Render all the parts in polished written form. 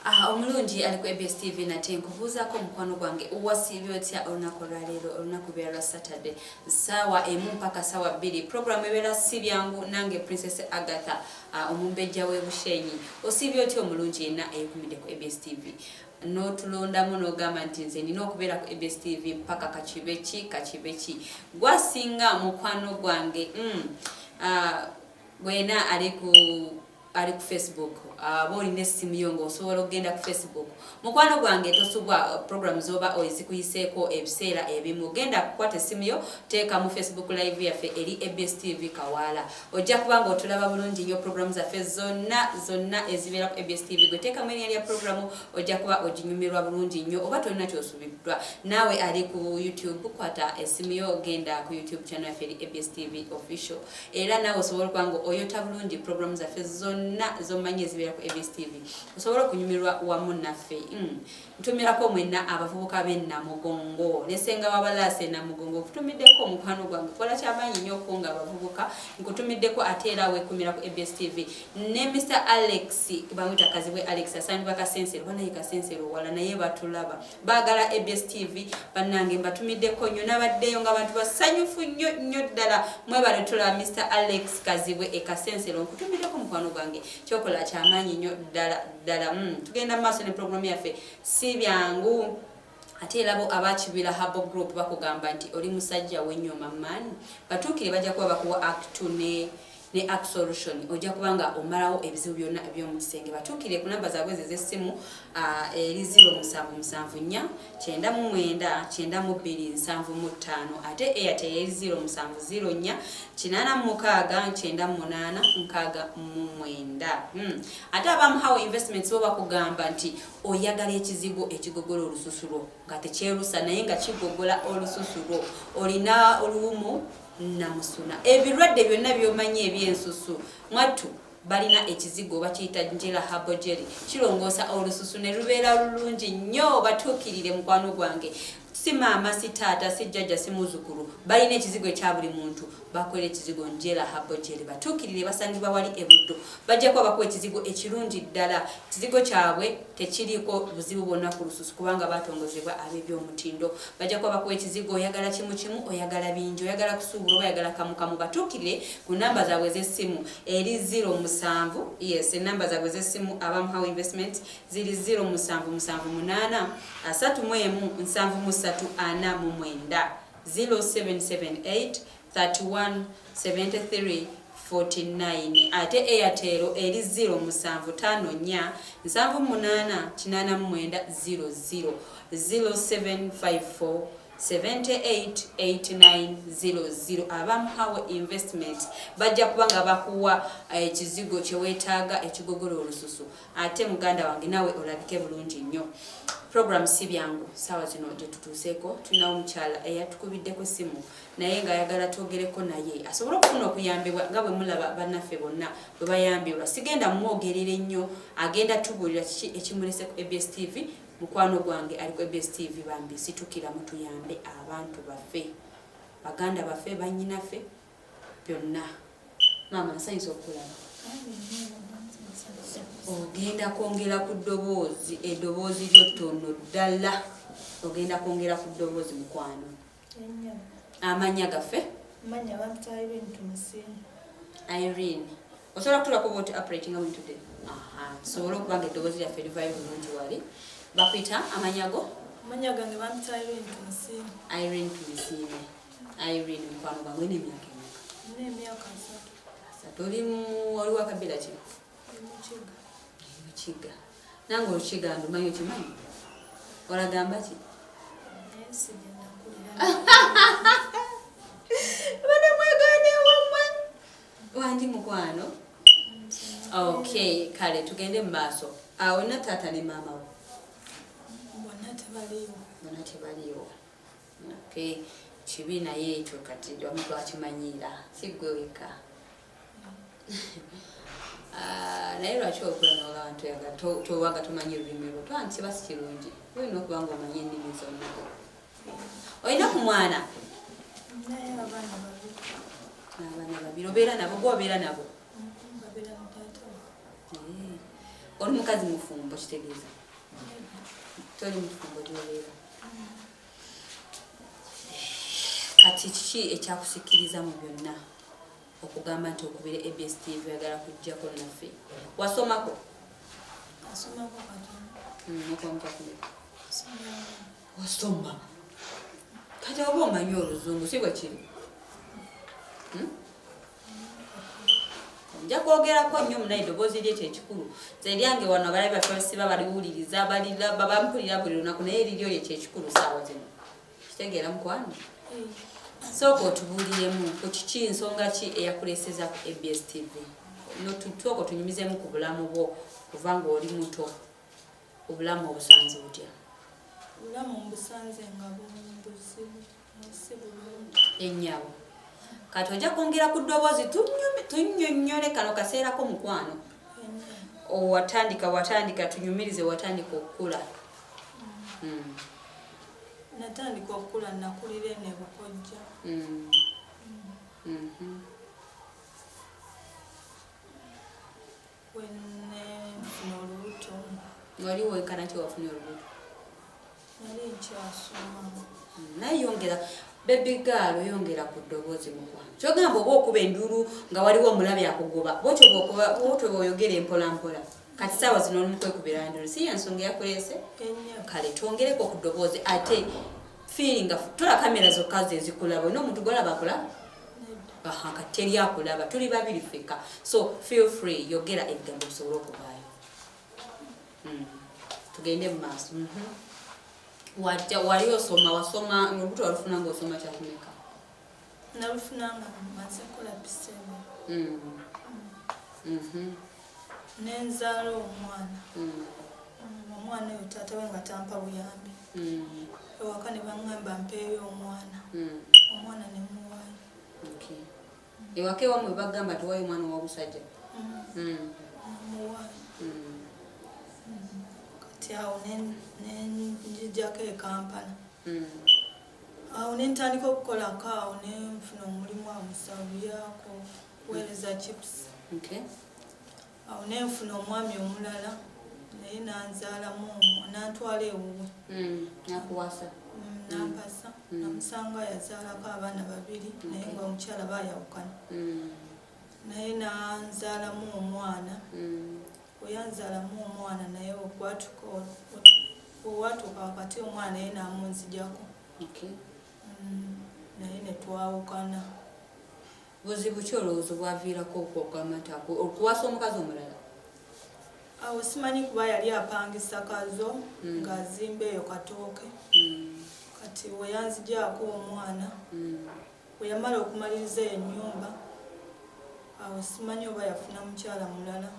Omulungi ali ku ABS TV nate nkubuuzaako mukwano gwange owasiibye otya olunaku lwaleero olunaku beera Saturday ssaawa emu mpaka ssaawa 2 programu ebeera si byangu nange Princess Agatha omumbejja w'Ebushenyi osiibye otya omulungi yenna eyekumidde ku ABS TV n'otulondamu n'ogamba nti nze nina okubeera ku ABS TV mpaka kakibeki gwasinga mukwano gwange gwena ali ku Facebook boli nesimu yongo osobola okugenda ku Facebook mukwano gwange tosubwa program zoba oyizikuyiseeko ebiseera ebimu genda kukwata esimu yo teeka mu Facebook live yaffe eri ABS TV Kawala ojja kubanga otulaba bulungi nnyo program zaffe zonna ezibeera ku ABS TV gwe teeka mu erinnya lya program ojja kuba oginyumirwa bulungi nnyo oba tolina kyosubiddwa naawe ali ku YouTube kwata esimu yo genda ku YouTube channel yaffe eri ABS TV official era naawe osobola kubanga oyota bulungi program zaffe zonna zomanyi ezibeera ku ABS TV osobola okunyumirwa wamu naffe ntumirako mwenna abavubuka b'Namugongo nesenga wabalase Namugongo kutumiddeko omukwano gwange kola kyamanyi nnyo nga abavubuka nkutumiddeko ate era weekumira ku ABS TV ne Mr. Alex bamwita kazibwe Alex asani bakasensero banaye kasensero wala naye batulaba baagala ABS TV bannange mbatumiddeko nnyo nabaddeyo nga abantu basanyufu nnyo ddala mwebale tulaba Mr. Alex kazibwe ekasensero nkutumiddeko omukwano gwange kyokola kyamanyi nnyo ddala tugenda maaso ne program yaffe si byangu ate erabo abakibira Habo Group bakugamba nti oli musajja w'ennyoma mani batuukire bajja kuba bakuwa act ne act solution ojja kubanga omalawo ebizibu byonna eby'omu kisenge batuukire ku namba zaabwe z'essimu eri 0774 99 9275 ate Airtel eri 0704 869 98 ate abamuhawo investments bo bakugamba nti oyagala ekizigo ekigogola olususulo nga tekyerusa naye nga kigogola olususulo olina oluwumu namusuna ebirwadde byonna byomanyi ebyensusu mwattu balina ekizigo bakiyita njera Herbal Jelly kirongoosa olususu ne lubeera lulungi nnyo batuukirire mukwano gwange si maama si taata si jjajja si muzukulu balina ekizigo ekya buli muntu bakola ekizigo njera Herbal Jelly batuukirire basangibwa wali ebuddo bajja kuba bakuwa ekizigo ekirungi ddala ekizigo kyabwe tekiriiko buzibu bwonna ku lususu kubanga batongozebwa ab'ebyomutindo bajja kuba bakuwa ekizigo oyagala kimu oyagala bingi oyagala kusuubula oyagala kamukamu batuukirire ku namba zaabwe z'essimu eri 07 yes enamba zaabwe z'essimu abamuhawo investment ziri 0778 31 0778 31 73 49 ate Airtel eri 0754 78 99 0754 788900 abamuhawe investment bajja kubanga bakuwa ekizigo kyeweetaaga ekigogolo olususu ate muganda wange nawe olabike bulungi nnyo program si byangu sawa zino gye tutuuseeko tulina omukyala eyatukubiddeko simu naye ng'ayagala twogereko naye asobola okufuna okuyambibwa nga bwe mulaba bannaffe bonna bwe bayambibwa sigenda mwogerera ennyo agenda tubuulira kiki ekimulese ku ABS TV mukwano gwange ali ku ABS TV bambi situkira mutuyambe abantu baffe baganda baffe bannyinaffe byonna maama nsanyusa okulaba ogenda kwongera ku ddoboozi eddoboozi ly'ottono ddala ogenda kwongera ku ddoboozi mukwano amanya gaffe amanya abantu Irene osobola kutulako bwoti operating awin today sobola okubanga eddoboozi lyaffe livayo bulungi wali bakwita amanyago amanya gange bampita Irene Tumisime Irene mukwano gwange n'emyaka n'emyaka 3 oli wakabira ki Mukiga nange Olukiga ndumanyi okimanyi olagamba ki bana mwegane wamwe wandi mukwano okay kale tugende mu maaso awona taata ne maama wo bona tebaliiwo okay kibi naye ekyo kati wamu twakimanyiira siggwe weka naye lwaki okulana abantu towaga tomanyi olulimi lwo twanti kiba si kirungi olina okuba nga omanyi ennimi zonna olina ku mwana abaana babiri obeera nabo gwe obeera nabo oli mukazi mufumbo kitegeeza toli mufumbo gyobeera kati kiki ekyakusikiriza mu byonna okugamba nti okubira ABS TV oyagala kujjako naffe wasomako asomako katono wasoma kati oba omanyi oluzungu si bwe kiri nja kwogerako nnyo munaye eddoboozi lyekyo ekikulu ze lyange wano abalabi baffe basiba baliwuliriza bampulira buli lunaku naye eriryo lyekyo ekikulu saawa zino kitegeera mukwano sooka otubuuliremu ku kiki nsonga ki eyakuleeseza ku ABS TV notutuoko tunyumizemu ku bulamu bwo kuva ng'oli muto obulamu obusanze butya obulamu mbusanze nga buzibu si bulungi ennyabo kati ojja kwongera ku ddoboozi tunnyonnyole kano kaseerako mukwano watandika tunyumirize watandika okukula natandika okukula nakulira ene Bukojja wenfuna olubuto wali wenkana ki wafunye olubuto nali nkyasoma naye yongera baby girl yongera ku ddoboozi mukwano kyogamba oba okuba enduulu nga waliwo omulabi akugoba bwotyo bwoyogera empolampola kati saawa zino oli mukwekubira ndulu si yensonga yakuleese kale twongereko ku ddoboozi ate feelinga tula kamera zokka zezikulaba olina omuntu gwolaba akulaba kati teri akulaba tuli babiri ffekka so feel free yogera ebigambo bisobole okubaayo tugende mu maaso wali wasoma olubuto walufuna ng'osoma kyakumeka nalufuna nga maze kola pisebo nenzaala omwana oyo taata we nga tampa buyambi ewaka ne baŋŋamba mpeeyo omwana ne muwaayo ewaka ewamu we bagamba tiwayo omwana ow'obusajja muwaayo kati awo nenjijjako e Kampala awo nentandika okukolako awo nenfuna omulimu awo musabulyako kuweereza chips awo nenfuna omwami omulala naye nanzaalamu nantwala ewuwe nakuwasa nampasa namusanga yazaalako abaana babiri naye nga omukyala bayawukana naye nanzaalamu omwana weyanzaalamu omwana naye owatuuka wakati omwana naye namunzijako naye netwawukana buzibu ki olowooza bwaviirako okwokamata okuwasa omukazi omulala awo simanyi kuba yali apangisa kazo ng'azimba eyo Katooke kati weyanzijaako omwana weyamala okumaliriza ennyumba awo simanyi oba yafuna mukyala mulala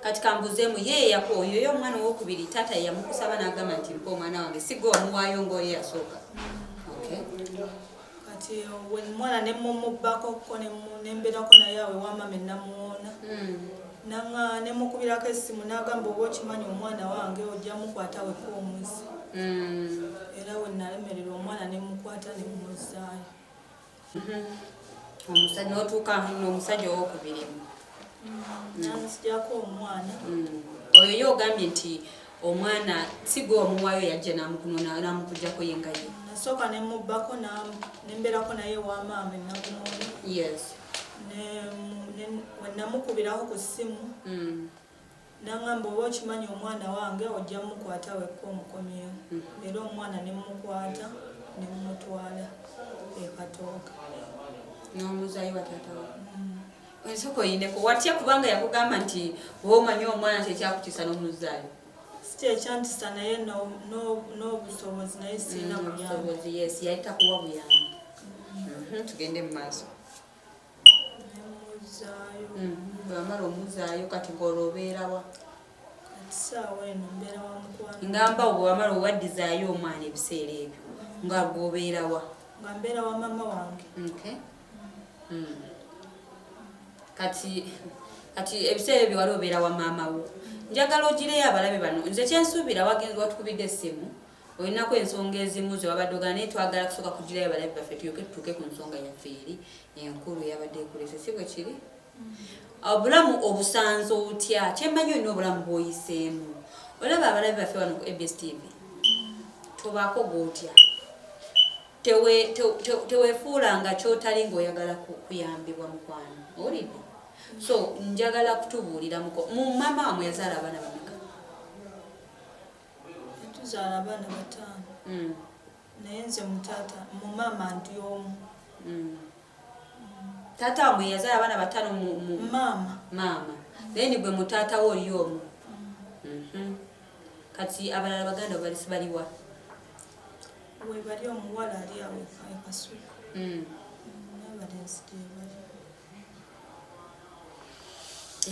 kati kambuzeemu ye oyo omwana owokubiri taata yamukusaba n'agamba nti mpa omwana wange siga omuwaayo ng'oyo yasooka kati omwana nemumubbako nembeerako naye awe wamama enamuwona nemukubirako essimu n'agamba oba okimanyi omwana wange ojja mukwata wekka omuzi era we nalemerera omwana nemukwata nemumuzaayo omusajja n'otuuka n'omusajja owokubiri nanzijako omwana oyo ye ogambye nti omwana siga omuwaayo yajja namukujjako yenga ye nasooka nemubbako nembeerako naye wamaama enamuwona wenamukubirako ku ssimu nangamba oba okimanyi omwana wange ojja mukwata wekka omukomyewo era omwana nemukwata nemumutwala e Katooke n'omuzaayo wataatawo ensoko oyineko watya kubanga yakugamba nti bwomanyi omwana kyekyakutiisa n'omuzaayo si kyekyantisa naye n'obusobozi naye siina buyambi yali takuwa buyambi tugende mu maaso bwamala omuzaayo kati ng'olwobeerawa kati saawa eno mbeera wa mukwano ngamba bwewamala owaddizaayo omwana ebiseera ebyo nga gwobeerawa nga mbeera wa mama wange kati ebiseera ebyo wali obeera wa maama wo njagala ogireyo abalabe bano nze kyensuubira watukubidde essimu olinaku ensonga ezimu zewabadde ogana naye twagala kusooka kugirayo abalabe baffe tulyoke tutuuke ku nsonga yaffe eri enkulu eyabadde ekulese si bwe kiri obulamu obusanzo otya kyemmanyi olina obulamu bw'oyiseemu olaba abalabi baffe wano ku ABS TV tobaako gwotya teweefuulanga kyotali ng'oyagala kuyambibwa mukwano owulidde so njagala kutubuulira mu mama wamwe yazaala abaana bameka tuzaala abaana 5 naye nze mu mama ndi omu taata wamwe yazaala abaana 5 mu maama then gwe mu taata wo oli omu kati abalala baganda baliwa we bali omuwala ali awo ekasuku n'abalenzi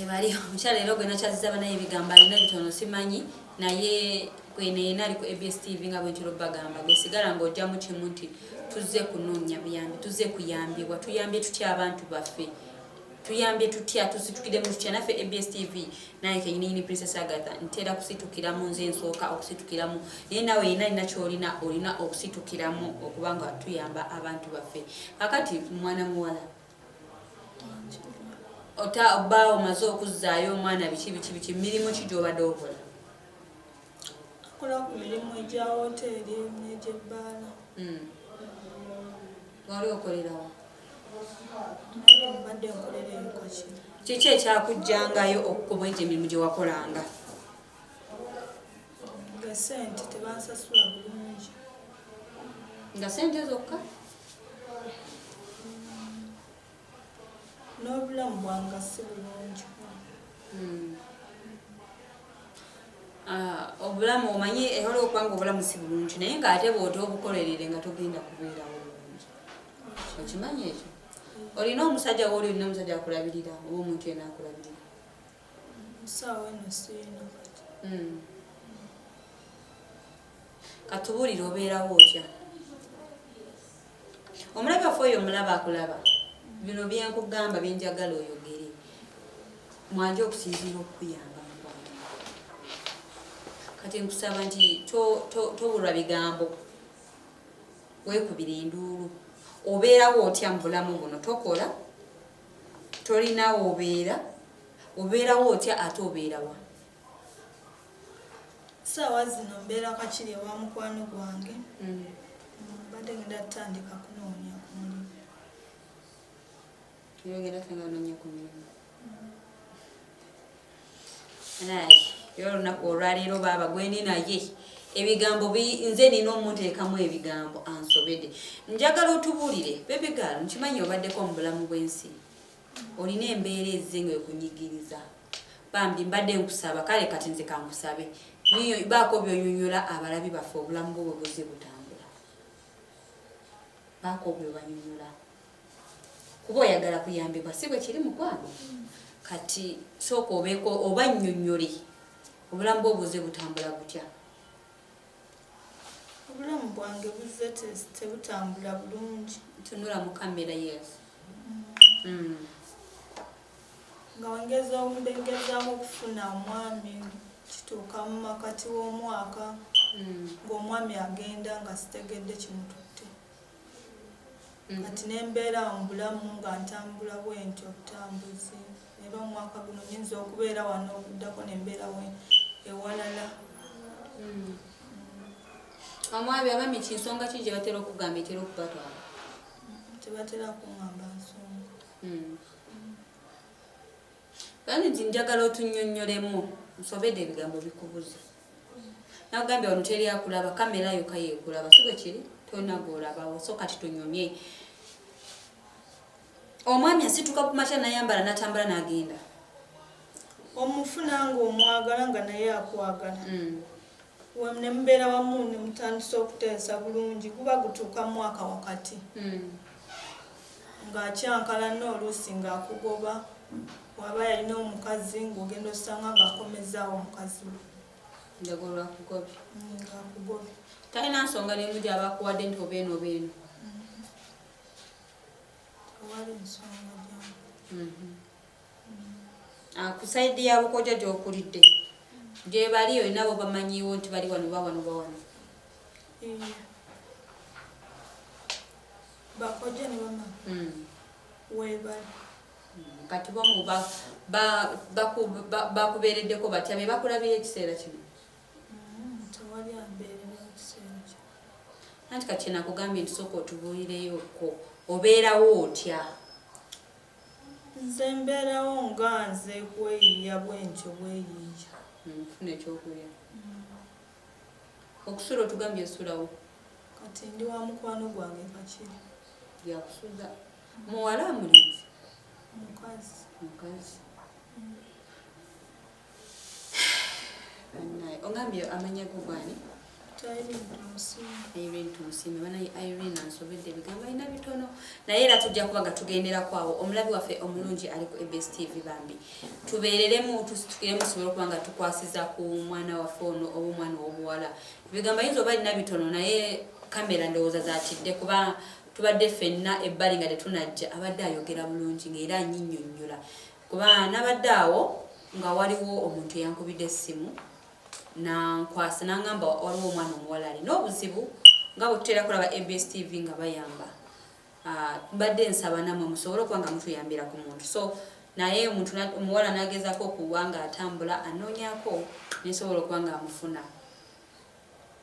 ebali omukyala era gwe nakyaziza banaye ebigambo alina bitono simanyi naye gweneena ali ku ABS TV nga bwentiro bagamba gwesigala ng'ojjamu kimu nti tuzze kunoonya buyambi tuzze kuyambibwa tuyambye tutya abantu baffe tuyambye tutya tusitukiremu tutya naffe ABS TV naye kenyini Princess Agatha ntera kusitukiramu nze nsooka okusitukiramu naye nawe yina kyolina olina okusitukiramu okubanga tuyamba abantu baffe kakati mwana muwala oba omaze okuzzaayo omwana biki mirimu ki gy'obadde okola akola ku mirimu egya hoteeri n'egyebbaala wali okolerawo mbadde nkolera ebikaki kiki ekyakujjangayo okukoba egyo emirimu gye wakolanga nga sente tebansasula bulungi nga sente zokka n'obulamu bwanga si bulungi obulamu omanyi ehola okubanga obulamu si bulungi naye ng'ate bw'ota obukolerere nga togenda kubeerawo bulungi okimanyi ekyo olina omusajja wooli olina omusajja akulabirira oba omuntu yena akulabirira musaawa eno siina katubuulire obeerawo otya omulabi waffe oyo omulaba akulaba bino byenkugamba byenjagala oyogere mwanje okusinziira okukuyamba mukwano kati nkusaba nti tobulwa bigambo weekubira enduulu obeerawo otya mu bulamu buno tokola tolinawo obeerawo otya ate obeerawa saawa zino mbeera kakiri ewa mukwano gwange badde ngenda tutandika kunoonya ku mulimu era olunaku olwaleero baaba gwendi naye ebigambo nze nina omunteekamu ebigambo ansobede njagala otubuulire bebigaalo nkimanyi obaddeko mu bulamu bw'ensi olina embeera ezze nga ekunyigiriza bambi mbadde nkusaba kale kati nze kankusabe baako byonyonyola abalabi baffe obulamu bwo bwe buzze butambula baako byobanyonyola kuba oyagala kuyambibwa si bwe kiri mukwano kati sooka obeeko oba nnyonnyole obulamu bwo buzze butambula butya obulamu bwange buzze tebutambula bulungi tunula mu kamera yes nga wengezaamu okufuna omwami kituuka mu makati w'omwaka ng'omwami agenda nga sitegedde kimututte kati nembeera mu bulamu nga ntambula bwentyo obutambuzi era omwaka guno nyinza okubeera wano obuddako nembeera ewalala omwabi abami kinsonga ki gye batera okugamba etera okubatwala tebatera kuŋŋamba nsonga kandi nti njagala otunnyonnyolemu nsobedde ebigambo bikubuze nakugambye wano teri akulaba kamera yokka yeekulaba si bwe kiri tolina gwolabawo so kati tunyumye omwami asituka ku makya nayambala natambula n'agenda omufuna nga omwagala nga naye akwagala nemubeera wamu nemutandisa okuteesa bulungi guba gutuuka mwaka wakati ng'akyankala n'oluusi ng'akugoba waba yalina omukazi ng'ogenda osanga ng'akomezaawo omukazi we ng'akugobye talina nsonga nemu gy'aba akuwadde nti obeeno tewali nsonga ku saidi ya bukodya gy'okulidde gye bali olina bo bamanyiwo nti bali wano bawano bakojja ne bamama webali kati bomu bakubeereddeko batya be bakulabira ekiseera kino tewali ambeerera ekiseera kino anti kati nakugambye nti sooka otubuulireyoko obeerawo otya nze mbeerawo nga nze kweyiya bwentyo bweyiya funa ekyokulya okusula otugambye osulawo kati ndi wa mukwano gwange Kakiri yakusuza muwala mulenzi mukazi ongambye amanya gugwani Irene Tumusiime banaye Irene ansobedde ebigambo alina bitono naye era tujja kuba nga tugenderaku awo omulabi waffe omulungi ali ku ABS TV bambi tubeereremu tusitukiremu tusobole okuba nga tukwasiza ku mwana waffe ono oba omwana w'obuwala ebigambo ayinza oba alina bitono naye kamera ndowooza zatidde kuba tubadde ffenna ebbali nga tetunajja abadde ayogera bulungi ng'era anyinyonnyola kuba nabadde awo nga waliwo omuntu eyankubidde essimu nankwasa nangamba waliwo omwana omuwala alina obuzibu nga bwe tutera kulaba ABS TV nga bayamba mbadde nsaba namwe musobole okuba nga mutuyambira ku muntu so naye omuwala nagezako okuba nga atambula anoonyako nesobola okuba nga amufuna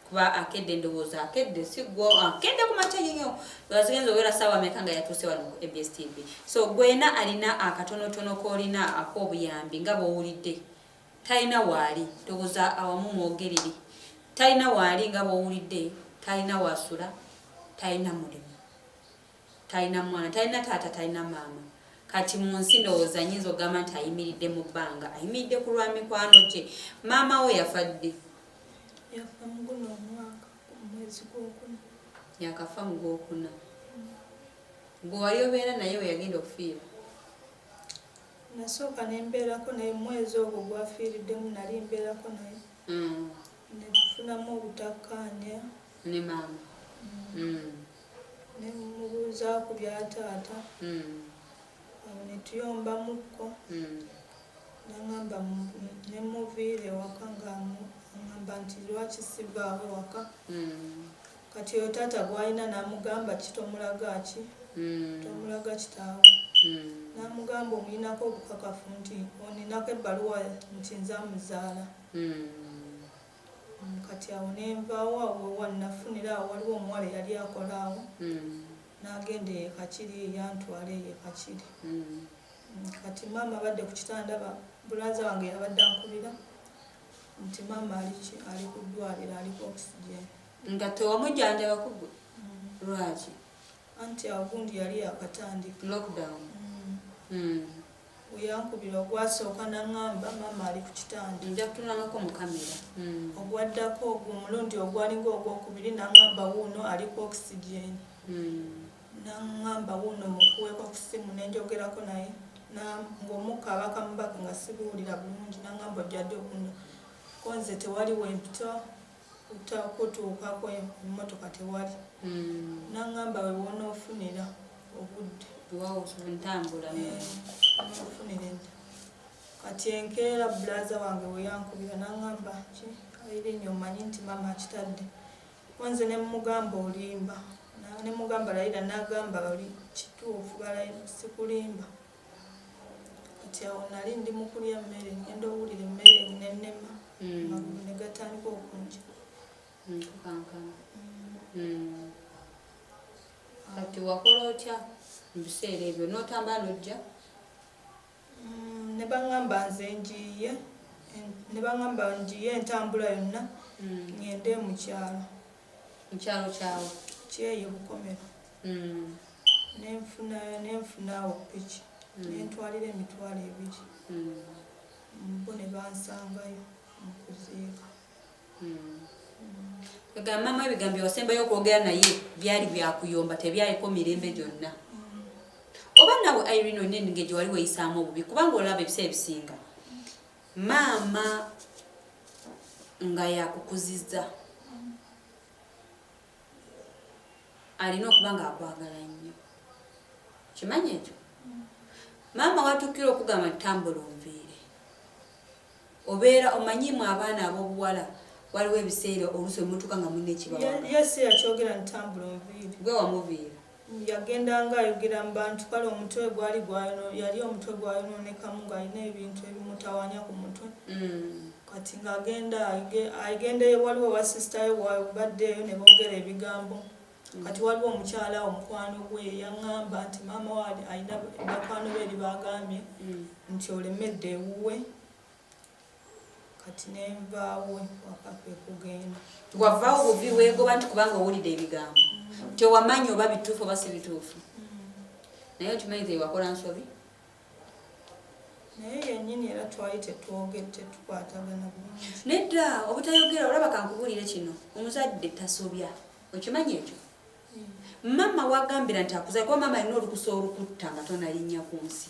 kuba akedde ndowooza akedde sigwo akedde ku makya nnyo azigenza obeera ssaawa meka nga yatuuse wano ku ABS TV so gwena alina akatonotono koolina ak'obuyambi nga bw'owulidde talina waali ndowooza awamu mwogerere talina waali nga bw'owulidde talina wasula talina mulimu talina mwana talina taata talina maama kati mu nsi ndowooza nyinza ogamba nti ayimiridde mu bbanga ayimiridde ku lwa mikwano gye maama we yafadde yafa mu guno omwaka omwezi gwokuna yakafa mu gwokuna gwe wali obeera naye we yagenda okufiira nasooka nembeerako naye mwezi ogwo gwafiiriddemu nali mbeerako naye netufunamu obutakkaanya ne maama nemubuuzaku byataata awo netuyombamuko nagamba nemuviire waka ngamba nti lwaki sivaawo waka kati oyo taata gwalina namugamba kitomulaga ki tomulaga kitaawe namugamba omulinako obukakafu nti oninako ebbaluwa nti nze amuzaala kati awo nenvaawo awo wanafunira awo waliwo omuwala yali akola awo nagenda eyo Kakiri yantwala eyo Kakiri kati maama abadde ku kitanda bulaza wange yabadde ankubira nti maama ali ku ddwaliro ali ku oxygen nga tewamujjanjaba kugwe lwaki anti awo gundi yali yakatandika lockdown weyankubira ogwasooka naŋŋamba maama ali ku kitanda nja kutunangako mu kamera ogwaddako ogwo omulundi ogwalinga ogwokubiri naŋŋamba wuuno ali ku oxygen naŋŋamba wuuno mukuweeko ku ssimu nenjogerako naye ng'omukka abakamubaka nga sibuwulira bulungi naŋŋamba ojjadde okuno konze tewali wempita kutuukako emmotoka tewali naŋŋamba we wonoofunira obudde ntambula nofunire kati enkeera bulaza wange weyankubira naŋŋamba ki Irene omanyi nti maama akitadde konze nemugamba olimba nemugamba layira nagamba oli kituufu sikulimba kati awo nali ndi mukulya emmere ngenda owulira emmere nenema amagulu negatandika okunja kankana kati wakola otya mu biseera ebyo n'otambula n'ojja ne baŋŋamba nze njiye ne baŋŋamba njiye entambula yonna ŋŋende mukyalo kyawo kyeyo bukomero nenfunaawo piki nentwalira emitwalo 2 bo ne bansangayo mukuziika maama ebigambo wasembayo okwogera naye byali byakuyomba tebyaliko mirembe gyonna oba nawe Irene onenge gye wali weyisaamu obubi kubanga olaba ebiseera ebisinga maama nga yakukuzizza alina okuba nga akwagala nnyo kimanyi ekyo maama watuukira okugamba ntambula onviire obeera omanyimu abaana ab'obuwala waliwo ebiseera oluusi omutuuka nga mulina ekibawaga yesi yakyogera ntambula onviire gwe wamuviira yagendanga ayogera mu bantu kale omutwe gwali yali omutwe gwayonoonekamu ng'alina ebintu ebimutawanya ku mutwe kati ng'agenda agendeyo waliwo wa sisitayo wabaddeeyo ne boogera ebigambo kati waliwo omukyala omukwano gwe yaŋŋamba nti maama waali alina bakwano be eri bagambye nti olemedde ewuwe kati nenvaawo waka kwe kugenda wavaawo buvi weegoba nti kubanga owulidde ebigambo tewamanya oba bituufu oba si bituufu naye okimanyi tewakola nsobi naye yennyini era twali tetukwatagana bulungi nedda obutayogera olaba kankubuulire kino omuzadde tasobya okimanyi ekyo mama wagambira nti akuzaala kuba mama alina olukusa olukutta nga tonalinnya ku nsi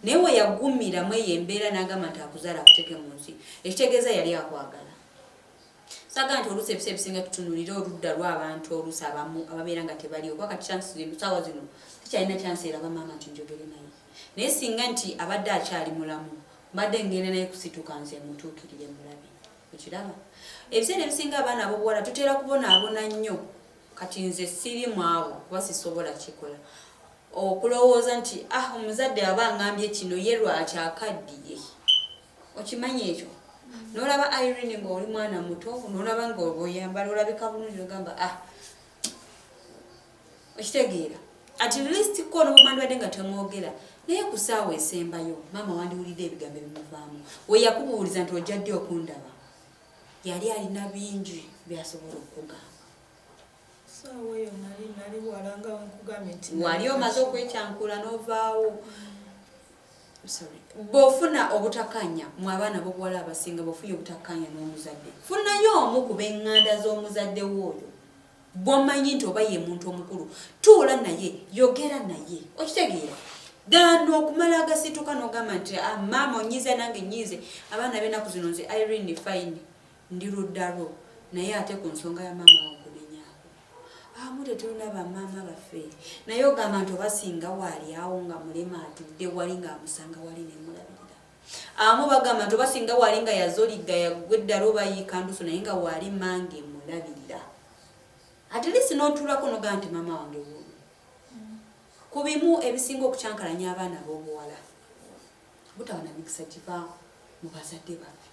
naye we yagumiramu eyo embeera n'agamba nti akuzaala akuteeke mu nsi ekitegeeza yali akwagala saga nti oluusi ebisa ebisinga tutunulire oludda lw'abantu oluusi abamu ababeera nga tebaliyo kuba kati chansi saawa zino tikyalina chansi eraba maama nti njogere naye naye singa nti abadde akyali mulamu mbadde ngenda naye kusituka nze mutuukirire mulabe okiraba ebiseera ebisinga abaana ab'obuwala tutera kubonaabona nnyo kati nze siri mu abo kuba sisobola kikola okulowooza nti omuzadde aba angambye kino ye lwaki akaddiye okimanyi ekyo n'olaba Irene ng'oli mwana muto n'olaba ng'oyambala olabika bulungi n'ogamba okitegeera at least ko n'obumandibadde nga temwogera naye ku ssaawa esembayo maama wandiwulidde ebigambo ebimuvaamu we yakubuuliza nti ojja ddi okundaba yali alina bingi byasobola okugamba saawa eyo nali walanga wenkugambye nti wali omaze okwekyankula n'ovaawo bw'ofuna obutakanya mu abaana b'obuwala abasinga bw'ofunye obutakanya n'omuzadde funayo omu ku b'eŋŋanda z'omuzadde w'oyo bw'omanyi nti oba ye muntu omukulu tuula naye yogera naye okitegeera dano okumala agasituka n'ogamba nti maama onyiize nange nyiize abaana b'ennaku zino nze Irene fine ndi luddalo naye ate ku nsonga ya maama wakunenyako mute tulina bamaama baffe naye ogamba nti oba singa waali awo nga mulema atudde wali ng'amusanga wali nemulabirira amu bagamba nti oba singa waali nga yazoliga yagwe eddala oba yiikanduso naye nga waali mange mulabirira at least n'otuulako n'ogamba nti maama wange wuuno ku bimu ebisinga okukyankalanya abaana b'obuwala butaba na mikisa kiva mu bazadde baffe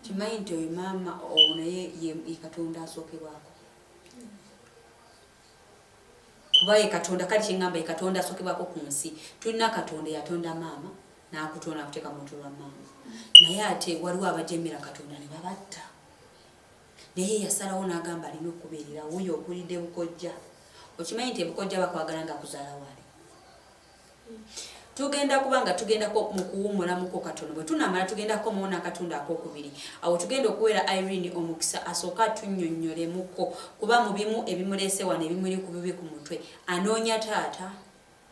kimanyi nti oyo maama owo naye ye Katonda asookebwako kuba ye Katonda kali kyeŋŋamba ye Katonda asookebwako ku nsi tulina Katonda yatonda maama n'akutonda akuteeka mu lwa maama naye ate waliwo abajemera Katonda ne babatta naye yasalawo n'agamba alina okubeerera wuyo okulidde bukojja okimanyi nti ebukojja bakwagala nga akuzaala wali tugenda kubanga tugendako mu kuwummulamuko katono bwe tunamala tugendako muwona akatundu ak'okubiri awo tugenda okuweera Irene omukisa asooka atunnyonnyolemuko kuba mu bimu ebimuleese wano ebimuli ku bibi ku mutwe anoonya taata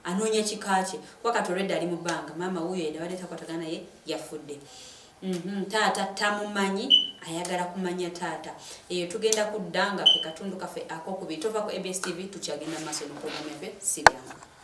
anoonya kika kye kuba kati olwedde ali mu bbanga maama wuuyo yedabadde takwatagana naye yafudde taata tamumanyi ayagala kumanya taata eyo tugenda kudda nga ke katundu kaffe ak'okubiri tova ku ABS TV tukyagenda mu maaso n'okugamya ffe si byangu